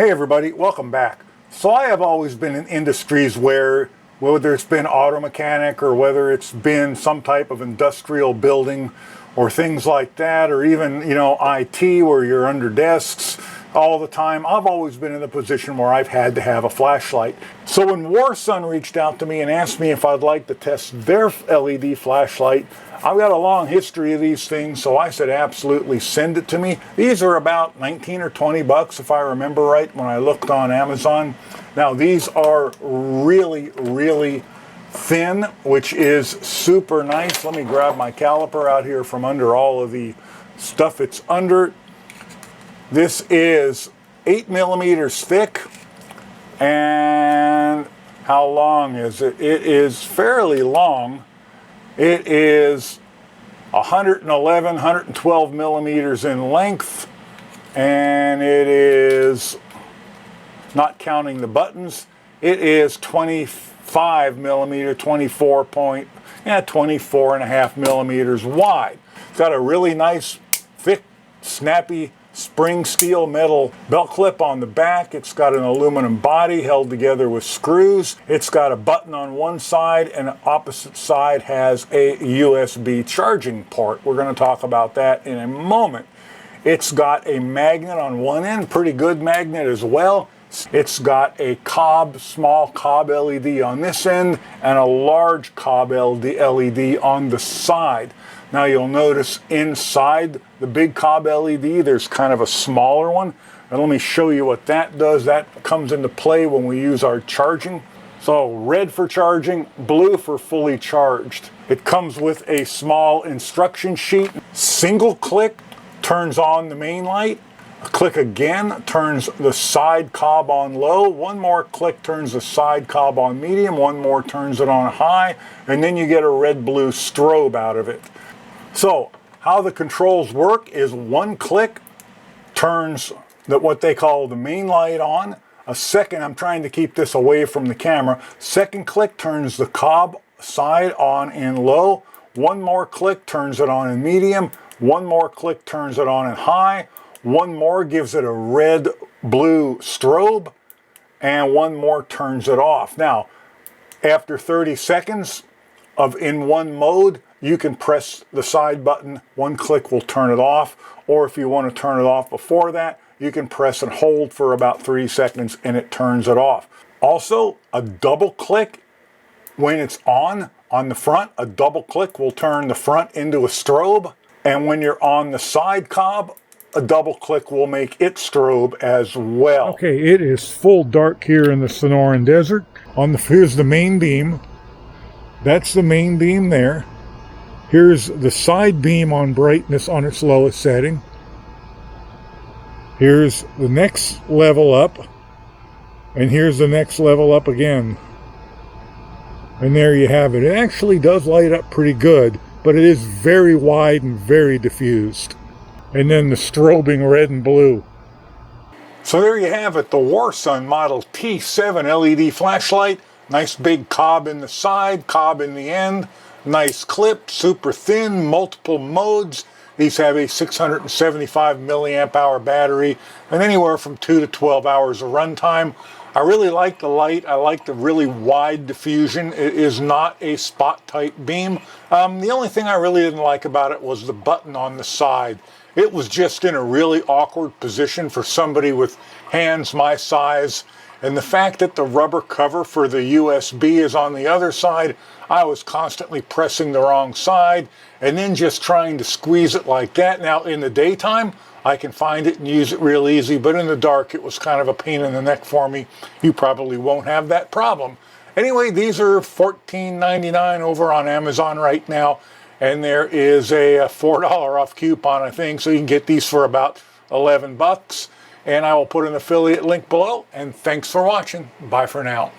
Hey everybody, welcome back. So I have always been in industries where, whether it's been auto mechanic or whether it's been some type of industrial building or things like that, or even, IT where you're under desks all the time, I've always been in the position where I've had to have a flashlight. So when Warsun reached out to me and asked me if I'd like to test their LED flashlight, I've got a long history of these things, so I said absolutely send it to me. These are about 19 or 20 bucks if I remember right when I looked on Amazon. Now these are really, really thin, which is super nice. Let me grab my caliper out here from under all of the stuff it's under. This is 8 millimeters thick, and how long is it? It is fairly long. It is 111, 112 millimeters in length, and it is, not counting the buttons, it is 25 millimeter, 24 and a half millimeters wide. It's got a really nice, thick, snappy spring steel metal belt clip on the back. It's got an aluminum body held together with screws. It's got a button on one side, and the opposite side has a USB charging port. We're going to talk about that in a moment. It's got a magnet on one end, pretty good magnet as well. It's got a small cob LED on this end and a large cob LED on the side. Now you'll notice inside the big cob LED, there's kind of a smaller one. And let me show you what that does. That comes into play when we use our charging. So red for charging, blue for fully charged. It comes with a small instruction sheet. Single click turns on the main light. A click again turns the side cob on low. One more click turns the side cob on medium. One more turns it on high. And then you get a red-blue strobe out of it. So how the controls work is one click turns what they call the main light on. A second, I'm trying to keep this away from the camera. Second click turns the cob side on in low. One more click turns it on in medium. One more click turns it on in high. One more gives it a red-blue strobe. And one more turns it off. Now, after 30 seconds in one mode, you can press the side button. One click will turn it off. Or if you want to turn it off before that, you can press and hold for about 3 seconds and it turns it off. Also, a double click when it's on the front, a double click will turn the front into a strobe. And when you're on the side cob, a double click will make it strobe as well. Okay, it is full dark here in the Sonoran Desert. Here's the main beam. That's the main beam there. Here's the side beam on brightness on its lowest setting. Here's the next level up. And here's the next level up again. And there you have it. It actually does light up pretty good, but it is very wide and very diffused. And then the strobing red and blue. So there you have it, the Warsun Model T7 LED flashlight. Nice big cob in the side, cob in the end. Nice clip, super thin, multiple modes. These have a 675 milliamp hour battery and anywhere from 2 to 12 hours of runtime. I really like the light. I like the really wide diffusion. It is not a spot type beam. The only thing I really didn't like about it was the button on the side. It was just in a really awkward position for somebody with hands my size. And the fact that the rubber cover for the USB is on the other side, I was constantly pressing the wrong side and then just trying to squeeze it like that. Now in the daytime, I can find it and use it real easy, but in the dark, it was kind of a pain in the neck for me. You probably won't have that problem. Anyway, these are $14.99 over on Amazon right now. And there is a $4 off coupon, I think, so you can get these for about 11 bucks. And I will put an affiliate link below. And thanks for watching. Bye for now.